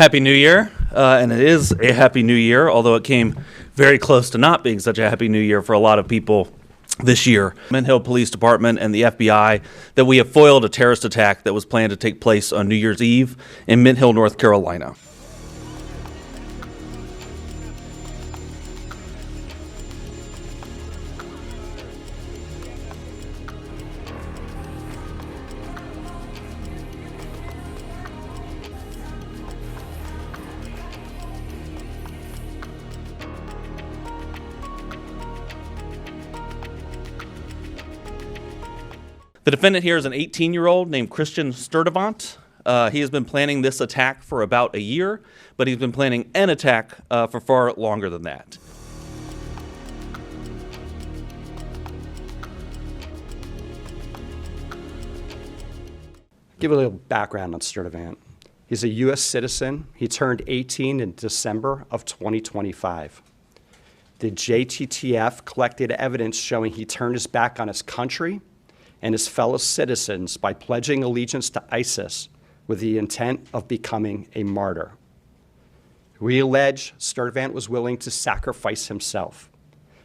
Happy New Year, and it is a Happy New Year, although it came very close to not being such a Happy New Year for a lot of people this year. Mint Hill Police Department and the FBI that we have foiled a terrorist attack that was planned to take place on New Year's Eve in Mint Hill, North Carolina. The defendant here is an 18-year-old named Christian Sturdivant. He has been planning this attack for about a year, but he's been planning an attack for far longer than that. Give a little background on Sturdivant. He's a U.S. citizen. He turned 18 in December of 2025. The JTTF collected evidence showing he turned his back on his country and his fellow citizens by pledging allegiance to ISIS with the intent of becoming a martyr. We allege Sturdivant was willing to sacrifice himself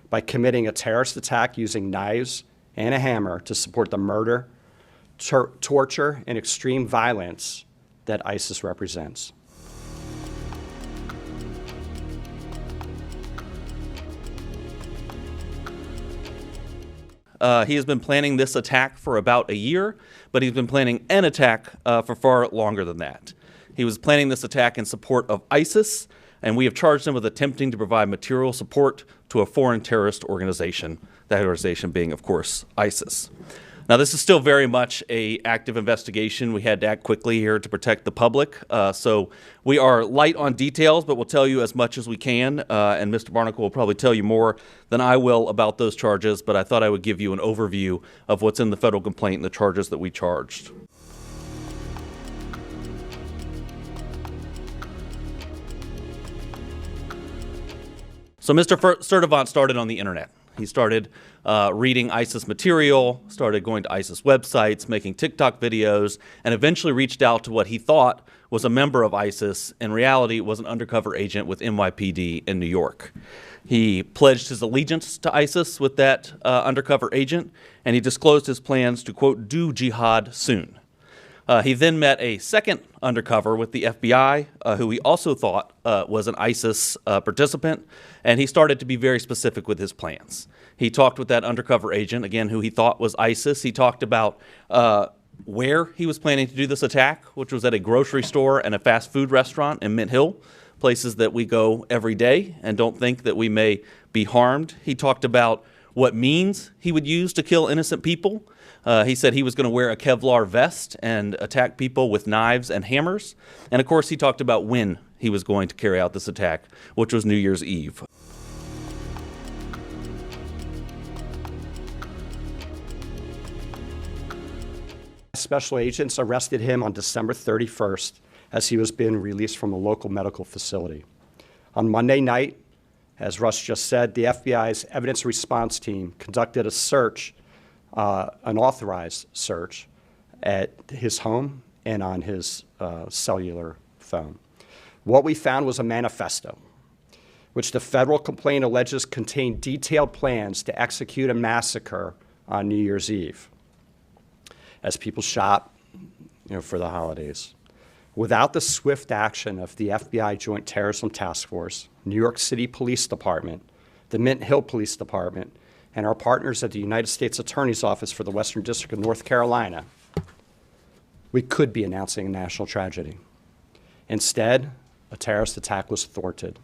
by committing a terrorist attack using knives and a hammer to support the murder, torture, and extreme violence that ISIS represents. He has been planning this attack for about a year, but he's been planning an attack for far longer than that. He was planning this attack in support of ISIS, and we have charged him with attempting to provide material support to a foreign terrorist organization, that organization being, of course, ISIS. Now, this is still very much an active investigation. We had to act quickly here to protect the public. So we are light on details, but we'll tell you as much as we can. And Mr. Barnacle will probably tell you more than I will about those charges, but I thought I would give you an overview of what's in the federal complaint and the charges that we charged. So Mr. Sturdivant started on the internet. He started reading ISIS material, started going to ISIS websites, making TikTok videos, and eventually reached out to what he thought was a member of ISIS. In reality, was an undercover agent with NYPD in New York. He pledged his allegiance to ISIS with that undercover agent, and he disclosed his plans to, quote, do jihad soon. He then met a second undercover with the FBI, who he also thought was an ISIS participant, and he started to be very specific with his plans. He talked with that undercover agent, again, who he thought was ISIS. He talked about where he was planning to do this attack, which was at a grocery store and a fast food restaurant in Mint Hill, places that we go every day and don't think that we may be harmed. He talked about what means he would use to kill innocent people. He said he was going to wear a Kevlar vest and attack people with knives and hammers. And of course, he talked about when he was going to carry out this attack, which was New Year's Eve. Special agents arrested him on December 31st as he was being released from a local medical facility. On Monday night, as Russ just said, the FBI's evidence response team conducted a search, an authorized search, at his home and on his cellular phone. What we found was a manifesto, which the federal complaint alleges contained detailed plans to execute a massacre on New Year's Eve as people shop, for the holidays. Without the swift action of the FBI Joint Terrorism Task Force, New York City Police Department, the Mint Hill Police Department, and our partners at the United States Attorney's Office for the Western District of North Carolina, we could be announcing a national tragedy. Instead, a terrorist attack was thwarted.